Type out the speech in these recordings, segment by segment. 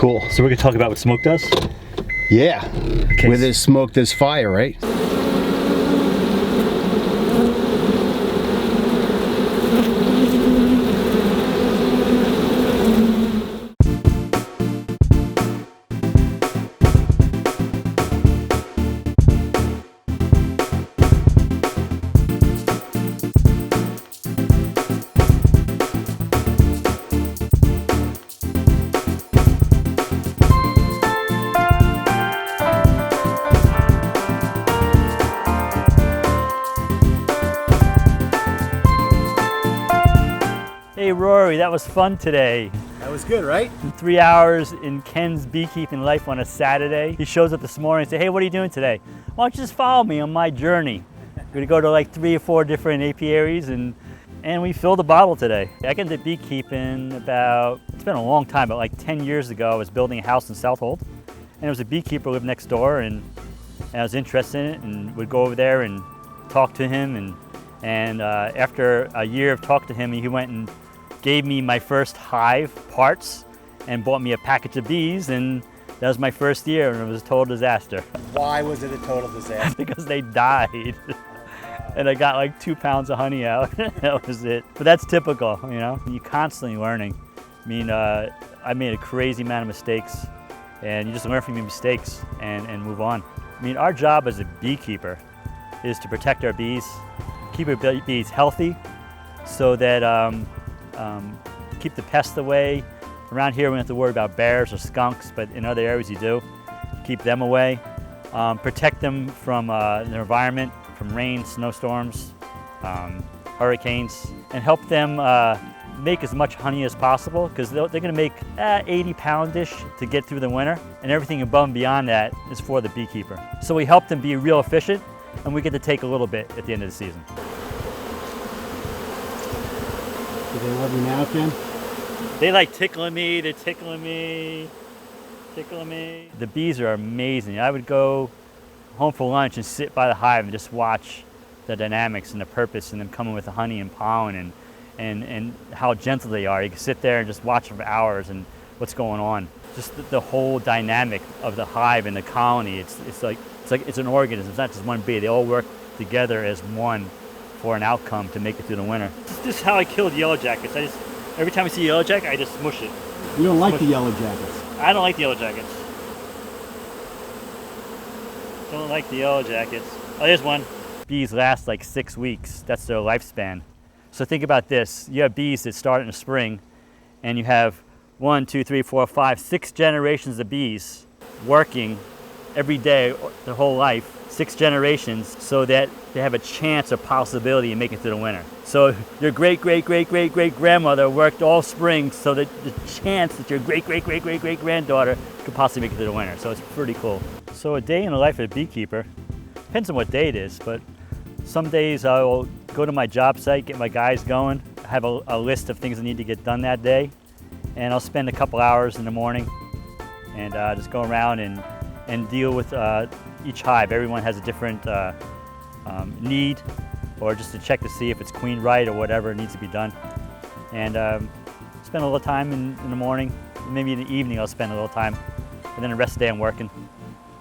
Cool. So we're gonna talk about what smoke does? Yeah. Okay. Where there's smoke, there's fire, right? Hey Rory, that was fun today. That was good, right? 3 hours in Ken's beekeeping life on a Saturday. He shows up this morning and says, hey, what are you doing today? Why don't you just follow me on my journey? We're gonna go to like 3 or 4 different apiaries and we filled a bottle today. I got into beekeeping it's been a long time, but like 10 years ago, I was building a house in Southold. And there was a beekeeper who lived next door and I was interested in it and would go over there and talk to him. And after a year of talking to him, he went and gave me my first hive parts and bought me a package of bees, and that was my first year and it was a total disaster. Why was it a total disaster? Because they died. And I got like 2 pounds of honey out. That was it. But that's typical, you know? You're constantly learning. I mean, I made a crazy amount of mistakes and you just learn from your mistakes and move on. I mean, our job as a beekeeper is to protect our bees, keep our bees healthy so that keep the pests away. Around here we don't have to worry about bears or skunks, but in other areas you do. Keep them away. Protect them from the environment, from rain, snowstorms, hurricanes, and help them make as much honey as possible because they're going to make 80 pound-ish to get through the winter, and everything above and beyond that is for the beekeeper. So we help them be real efficient, and we get to take a little bit at the end of the season. Do they love you now, Ken? They like tickling me, they're tickling me, tickling me. The bees are amazing. I would go home for lunch and sit by the hive and just watch the dynamics and the purpose and them coming with the honey and pollen and how gentle they are. You can sit there and just watch them for hours and what's going on. Just the whole dynamic of the hive and the colony. It's like it's an organism. It's not just one bee. They all work together as one for an outcome to make it through the winter. This is how I killed yellow jackets. Every time I see a yellow jacket, I just smush it. You don't like the yellow jackets? I don't like the yellow jackets. Don't like the yellow jackets. Oh, there's one. Bees last like 6 weeks. That's their lifespan. So think about this. You have bees that start in the spring, and you have 1, 2, 3, 4, 5, 6 generations of bees working every day, their whole life, 6 generations, so that they have a chance or possibility of making it through the winter. So your great-great-great-great-great-grandmother worked all spring so that the chance that your great-great-great-great-great-granddaughter could possibly make it through the winter. So it's pretty cool. So a day in the life of a beekeeper, depends on what day it is, but some days I will go to my job site, get my guys going, have a list of things that need to get done that day, and I'll spend a couple hours in the morning and just go around and deal with each hive. Everyone has a different need, or just to check to see if it's queen right or whatever needs to be done. And spend a little time in the morning, maybe in the evening I'll spend a little time, and then the rest of the day I'm working.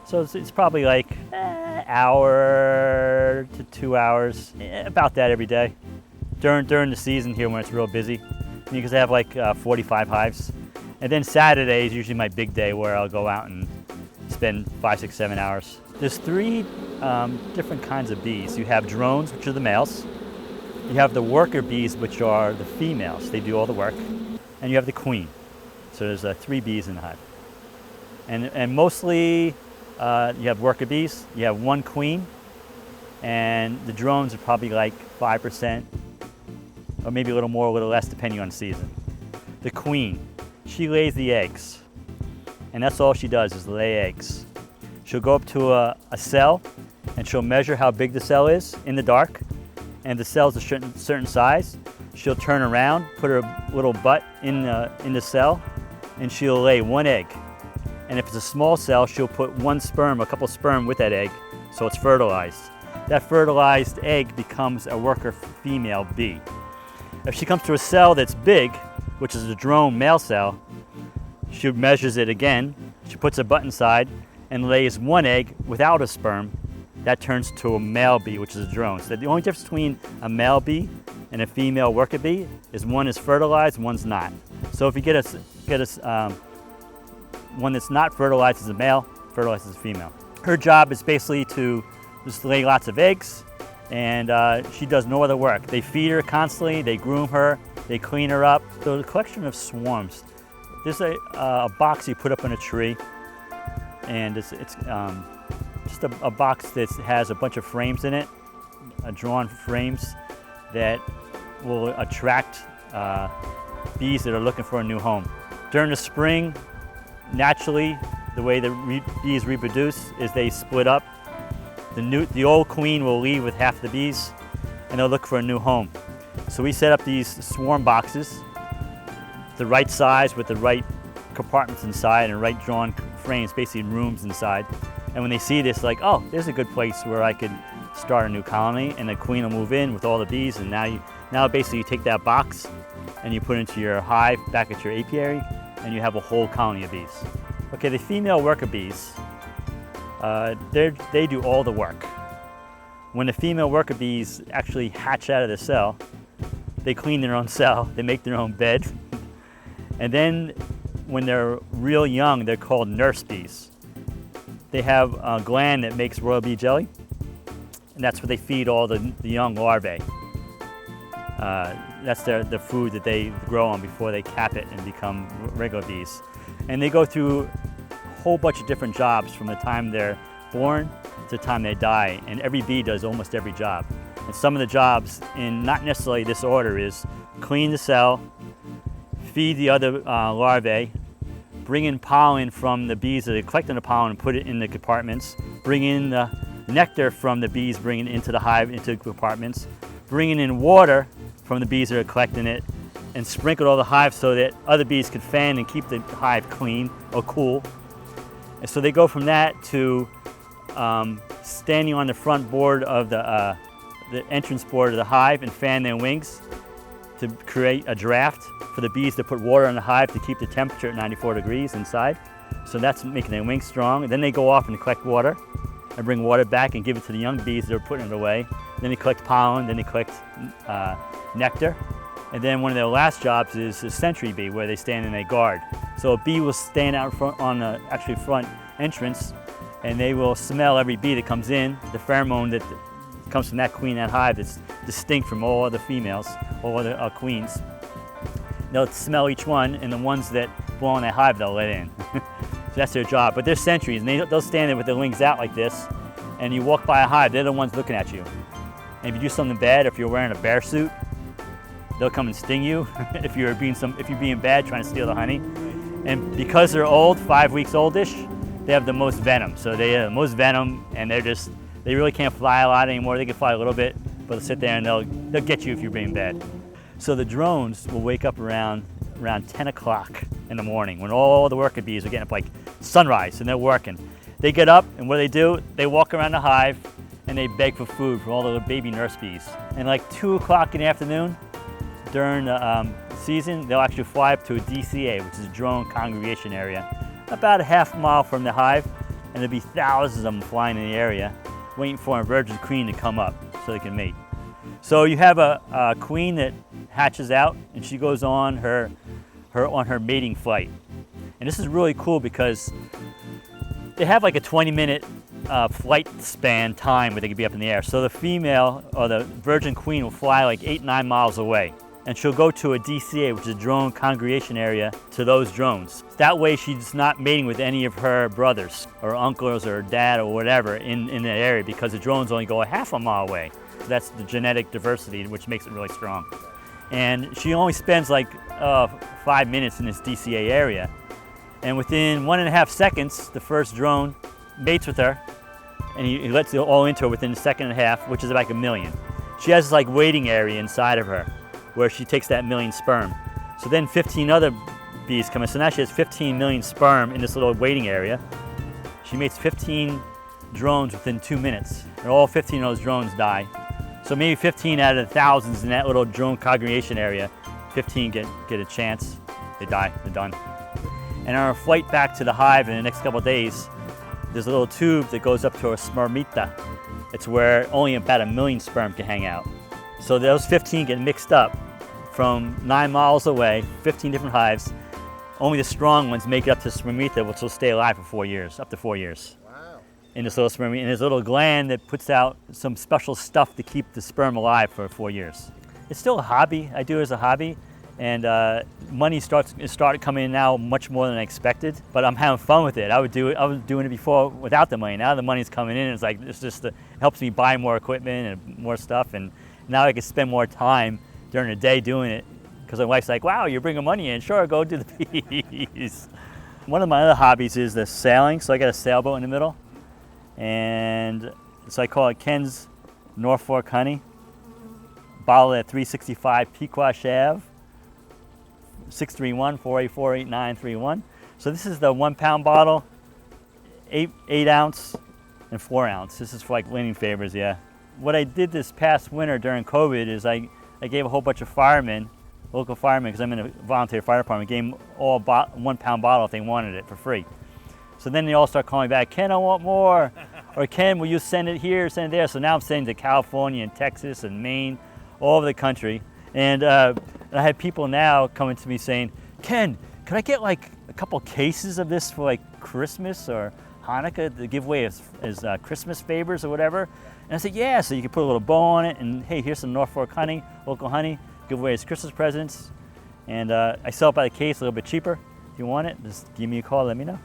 So it's probably like an hour to 2 hours, about that every day. During the season here when it's real busy, because I have like 45 hives. And then Saturday is usually my big day where I'll go out and spend 5, 6, 7 hours. There's 3 different kinds of bees. You have drones, which are the males. You have the worker bees, which are the females. They do all the work. And you have the queen. So there's 3 bees in the hive. And mostly you have worker bees. You have 1 queen. And the drones are probably like 5%, or maybe a little more, a little less, depending on the season. The queen, she lays the eggs. And that's all she does is lay eggs. She'll go up to a cell and she'll measure how big the cell is in the dark. And the cell's a certain size. She'll turn around, put her little butt in the cell, and she'll lay 1 egg. And if it's a small cell, she'll put 1 sperm, a couple sperm with that egg, so it's fertilized. That fertilized egg becomes a worker female bee. If she comes to a cell that's big, which is a drone male cell, She measures it again. She puts a butt inside and lays one egg without a sperm. That turns to a male bee, which is a drone. So the only difference between a male bee and a female worker bee is one is fertilized, one's not. So if you get one that's not fertilized as a male, fertilized as a female. Her job is basically to just lay lots of eggs, and she does no other work. They feed her constantly, they groom her, they clean her up. So the collection of swarms. There's a box you put up in a tree, and it's just a box that has a bunch of frames in it, drawn frames that will attract bees that are looking for a new home. During the spring, naturally, the way the bees reproduce is they split up. The old queen will leave with half the bees, and they'll look for a new home. So we set up these swarm boxes, the right size with the right compartments inside and right drawn frames, basically rooms inside. And when they see this, like, oh, there's a good place where I could start a new colony, and the queen will move in with all the bees, and now basically you take that box and you put it into your hive back at your apiary, and you have a whole colony of bees. Okay, the female worker bees, they do all the work. When the female worker bees actually hatch out of the cell, they clean their own cell, they make their own bed, and then when they're real young, they're called nurse bees. They have a gland that makes royal bee jelly, and that's what they feed all the young larvae. That's the food that they grow on before they cap it and become regular bees. And they go through a whole bunch of different jobs from the time they're born to the time they die, and every bee does almost every job. And some of the jobs, in not necessarily this order, is clean the cell, feed the other larvae, bring in pollen from the bees that are collecting the pollen and put it in the compartments, bring in the nectar from the bees, bring it into the hive, into the compartments, bringing in water from the bees that are collecting it, and sprinkle all the hive so that other bees can fan and keep the hive clean or cool. And so they go from that to standing on the front board of the entrance board of the hive and fan their wings to create a draft for the bees to put water in the hive to keep the temperature at 94 degrees inside. So that's making their wings strong. And then they go off and collect water and bring water back and give it to the young bees that are putting it away. Then they collect pollen, then they collect nectar. And then one of their last jobs is a sentry bee, where they stand and they guard. So a bee will stand out front on the actually front entrance, and they will smell every bee that comes in, the pheromone that comes from that queen, that hive, that's distinct from all other females, all other queens. They'll smell each one, and the ones that belong in that hive, they'll let in. So that's their job. But they're sentries, and they'll stand there with their wings out like this, and you walk by a hive, they're the ones looking at you. And if you do something bad, if you're wearing a bear suit, they'll come and sting you if you're being bad, trying to steal the honey. And because they're old, 5 weeks oldish, they have the most venom. So they have the most venom, and they really can't fly a lot anymore. They can fly a little bit, but they'll sit there and they'll get you if you're being bad. So the drones will wake up around 10 o'clock in the morning when all the worker bees are getting up like sunrise and they're working. They get up, and what do? They walk around the hive and they beg for food from all the baby nurse bees. And like 2 o'clock in the afternoon, during the season, they'll actually fly up to a DCA, which is a drone congregation area, about a half mile from the hive, and there'll be thousands of them flying in the area, waiting for a virgin queen to come up so they can mate. So you have a queen that hatches out, and she goes on her mating flight. And this is really cool because they have like a 20-minute flight span time where they can be up in the air. So the female, or the virgin queen, will fly like 8-9 miles away, and she'll go to a DCA, which is a drone congregation area, to those drones. That way she's not mating with any of her brothers or uncles or dad or whatever in that area, because the drones only go a half a mile away. So that's the genetic diversity, which makes it really strong. And she only spends like 5 minutes in this DCA area, and within 1.5 seconds, the first drone mates with her, and he lets it all into her within a second and a half, which is about 1 million. She has this like waiting area inside of her where she takes that 1 million sperm. So then 15 other bees come in. So now she has 15 million sperm in this little waiting area. She mates 15 drones within 2 minutes, and all 15 of those drones die. So maybe 15 out of the thousands in that little drone congregation area, 15 get a chance. They die, they're done. And on our flight back to the hive in the next couple of days, there's a little tube that goes up to a spermita. It's where only about 1 million sperm can hang out. So those 15 get mixed up from 9 miles away, 15 different hives. Only the strong ones make it up to the spermita, which will stay alive for 4 years, up to 4 years. Wow. In this little spermita, and there's a little gland that puts out some special stuff to keep the sperm alive for 4 years. It's still a hobby. I do it as a hobby, and money started coming in now much more than I expected. But I'm having fun with it. I was doing it before without the money. Now the money's coming in. It's like it helps me buy more equipment and more stuff, and now I can spend more time during the day doing it. Because my wife's like, "Wow, you're bringing money in. Sure, go do the bees." One of my other hobbies is the sailing. So I got a sailboat in the middle, and so I call it Ken's Norfolk Honey. Bottled at 365 Pequash Ave, 631-484-8931. So this is the 1 pound bottle, 8 ounce and 4 ounce. This is for like landing favors, yeah. What I did this past winter during COVID is I gave a whole bunch of firemen, local firemen, because I'm in a volunteer fire department, gave them all a 1 pound bottle if they wanted it for free. So then they all start calling back, "Ken, I want more." Or "Ken, will you send it here, send it there?" So now I'm sending to California and Texas and Maine, all over the country. And I had people now coming to me saying, "Ken, could I get like a couple cases of this for like Christmas or Hanukkah to give away as Christmas favors or whatever?" And I said, "Yeah." So you can put a little bow on it, and hey, here's some Norfolk honey, local honey, give away as Christmas presents. And I sell it by the case, a little bit cheaper. If you want it, just give me a call, let me know.